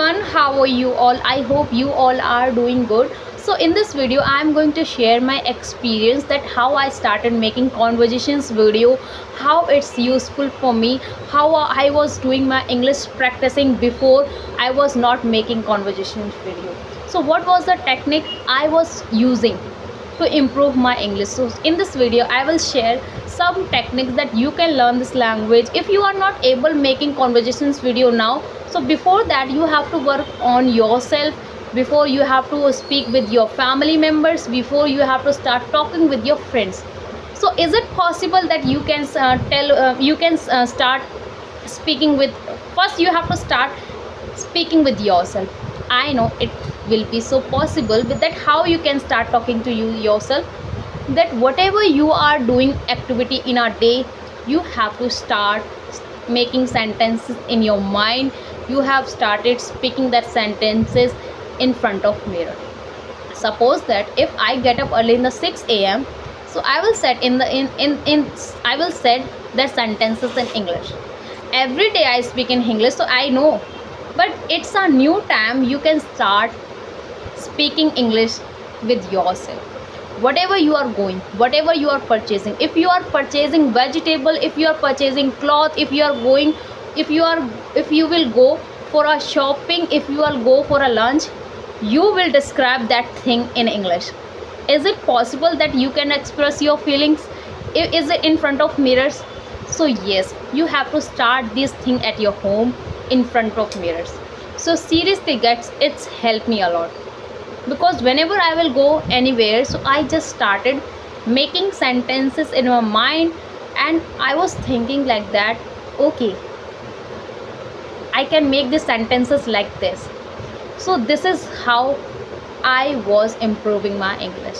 everyone, how are you all? I hope you all are doing good. So in this video I am going to share my experience, that how I started making conversations video, how it's useful for me, how I was doing my English practicing before I was not making conversations video. So what was the technique I was using to improve my English? So in this video I will share some techniques that you can learn this language. If you are not able making conversations video now, so before that you have to work on yourself, before you have to speak with your family members, before you have to start talking with your friends. So is it possible that you can start speaking with, first you have to start speaking with yourself. I know it will be so possible, but that how you can start talking to yourself, that whatever you are doing activity in a day, you have to start making sentences in your mind. You have started speaking that sentences in front of mirror. Suppose that if I get up early in the 6 a.m, so I will set I will set the sentences in English. Every day I speak in English, so I know, but it's a new time you can start speaking English with yourself. Whatever you are going, whatever you are purchasing, if you are purchasing vegetable, if you are purchasing cloth, if you are going, if you will go for a shopping, if you will go for a lunch, you will describe that thing in English. Is it possible that you can express your feelings? Is it in front of mirrors? So yes, you have to start this thing at your home in front of mirrors. So seriously guys, it's helped me a lot, because whenever I will go anywhere, so I just started making sentences in my mind, and I was thinking like that, okay, I can make the sentences like this. So this is how I was improving my English.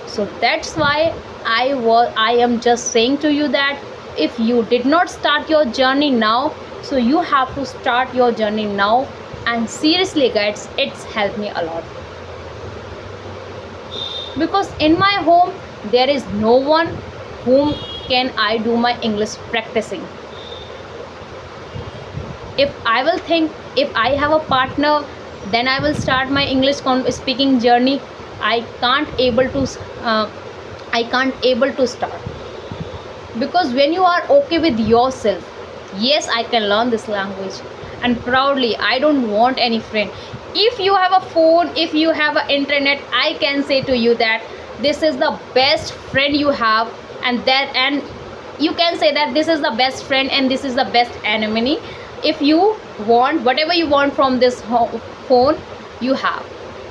So that's why I am just saying to you that if you did not start your journey now, so you have to start your journey now. And seriously guys, it's helped me a lot, because in my home there is no one whom can I do my English practicing. If I will think, if I have a partner, then I will start my English speaking journey. I can't able to start, because when you are okay with yourself, yes, I can learn this language, and proudly I don't want any friend. If you have a phone, if you have an internet, I can say to you that this is the best friend you have, and you can say that this is the best friend and this is the best enemy. If you want whatever you want from this phone, you have.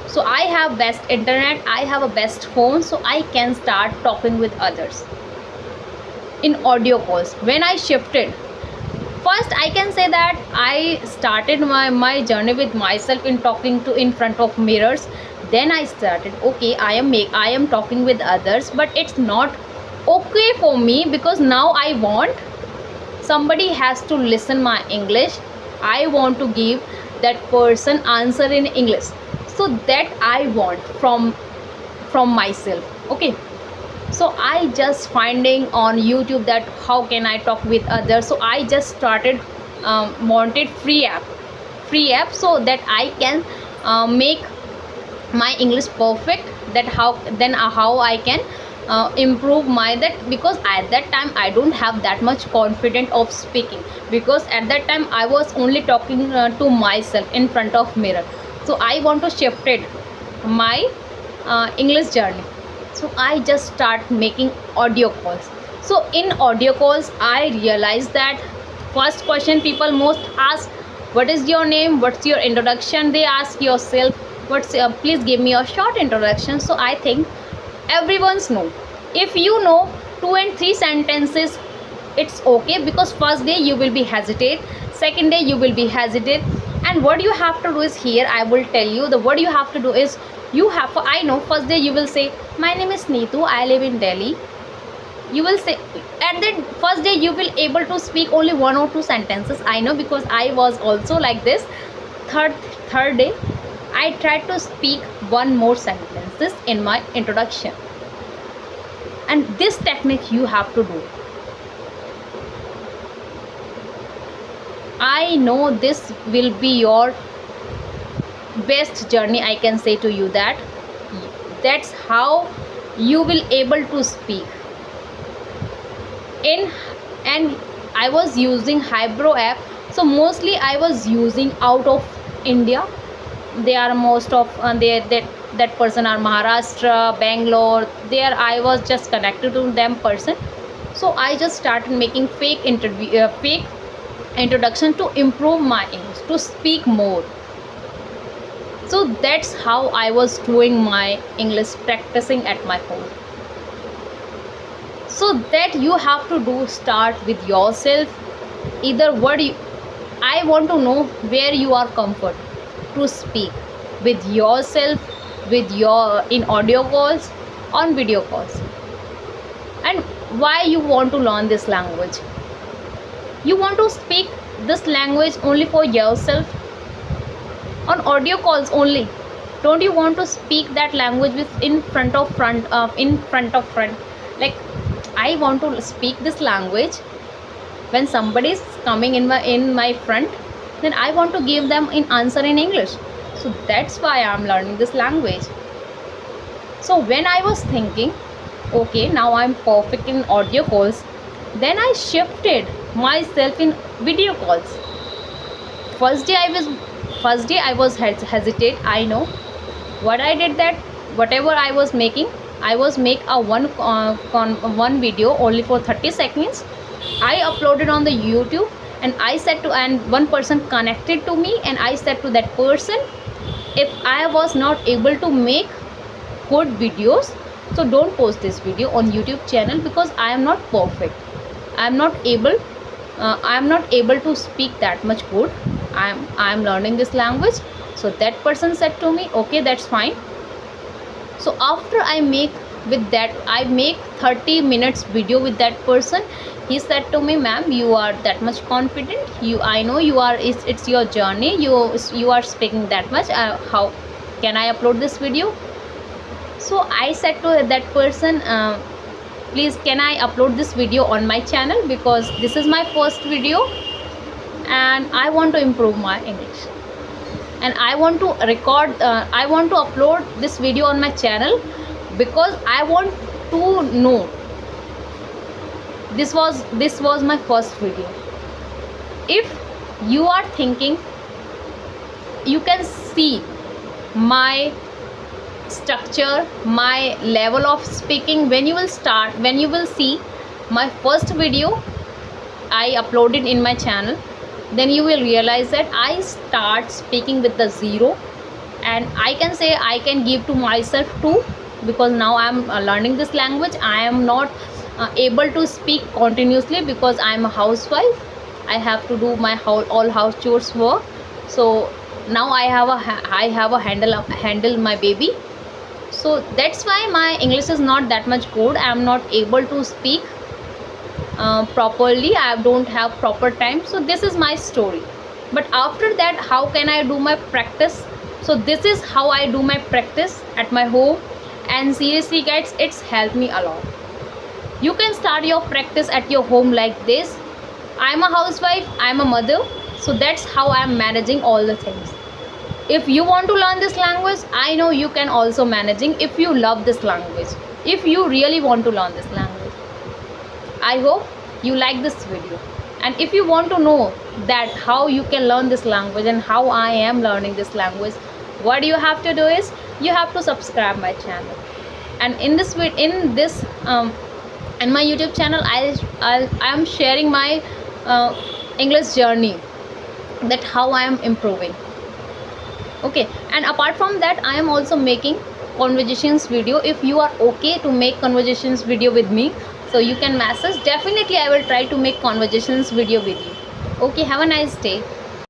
So I have best internet, I have a best phone, so I can start talking with others in audio calls. When I shifted, first I can say that I started my journey with myself in talking to in front of mirrors. Then I started, okay, I am talking with others, but it's not okay for me, because now I want somebody has to listen my English. I want to give that person answer in English. So that I want from myself. Okay, so I just finding on YouTube that how can I talk with others. So I just started wanted free app, so that I can make my English perfect. That how I can improve my that, because at that time I don't have that much confidence of speaking, because at that time I was only talking to myself in front of mirror. So I want to shift it my English journey. So I just start making audio calls. So in audio calls I realized that first question people most ask, what is your name, what's your introduction. They ask yourself, please give me a short introduction. So I think everyone's know. If you know 2 and 3 sentences, it's okay, because first day you will be hesitate, second day you will be hesitate. And what you have to do is, here I will tell you, the what you have to do is, you have, I know first day you will say, my name is Neetu, I live in Delhi. You will say, at the first day you will able to speak only 1 or 2 sentences. I know, because I was also like this. Third day I tried to speak 1 more sentences in my introduction. And this technique you have to do. I know this will be your best journey, I can say to you that that's how you will able to speak in. And I was using Hybro app, so mostly I was using out of India. They are most of that person are Maharashtra, Bangalore. There I was just connected to them person. So I just started making fake introduction to improve my English, to speak more. So that's how I was doing my English, practicing at my home. So that you have to do, start with yourself. Either what you, I want to know where you are comfort to speak with yourself, with your in audio calls, on video calls, and why you want to learn this language. You want to speak this language only for yourself on audio calls only. Don't you want to speak that language with in front of front? Like, I want to speak this language when somebody is coming in my front, then I want to give them an answer in English. So that's why I'm learning this language. So when I was thinking, okay, now I'm perfect in audio calls, then I shifted myself in video calls. First day I was hesitate, I know. What I did, that whatever I was making, I was make a one video only for 30 seconds. I uploaded on the YouTube, and I said to, and one person connected to me, and I said to that person, if I was not able to make good videos, so don't post this video on YouTube channel, because I am not perfect. I am not able to speak that much good. I am learning this language. So that person said to me, okay, that's fine. So after I make 30 minutes video with that person, he said to me, ma'am, you are that much confident, I know you are, it's your journey, you are speaking that much, how can I upload this video? So I said to that person, please, can I upload this video on my channel, because this is my first video and I want to improve my English, and I want to I want to upload this video on my channel, because I want to know. This was my first video. If you are thinking, you can see my structure, my level of speaking, when you will see my first video I uploaded in my channel, then you will realize that I start speaking with the zero. And I can say, I can give to myself too, because now I am learning this language. I am not able to speak continuously, because I am a housewife. I have to do my all house chores work. So now I have a handle my baby. So that's why my English is not that much good. I am not able to speak properly. I don't have proper time. So this is my story. But after that, how can I do my practice? So this is how I do my practice at my home, and seriously guys, it's helped me a lot. You can start your practice at your home like this. I'm a housewife, I'm a mother, so that's how I'm managing all the things. If you want to learn this language, I know you can also managing, if you love this language, if you really want to learn this language. I hope you like this video, and if you want to know that how you can learn this language and how I am learning this language, what you have to do is, you have to subscribe my channel. And in my YouTube channel, I am sharing my English journey, that how I am improving. Okay, and apart from that, I am also making conversations video. If you are okay to make conversations video with me, so you can message. Definitely I will try to make conversations video with you. Okay, have a nice day.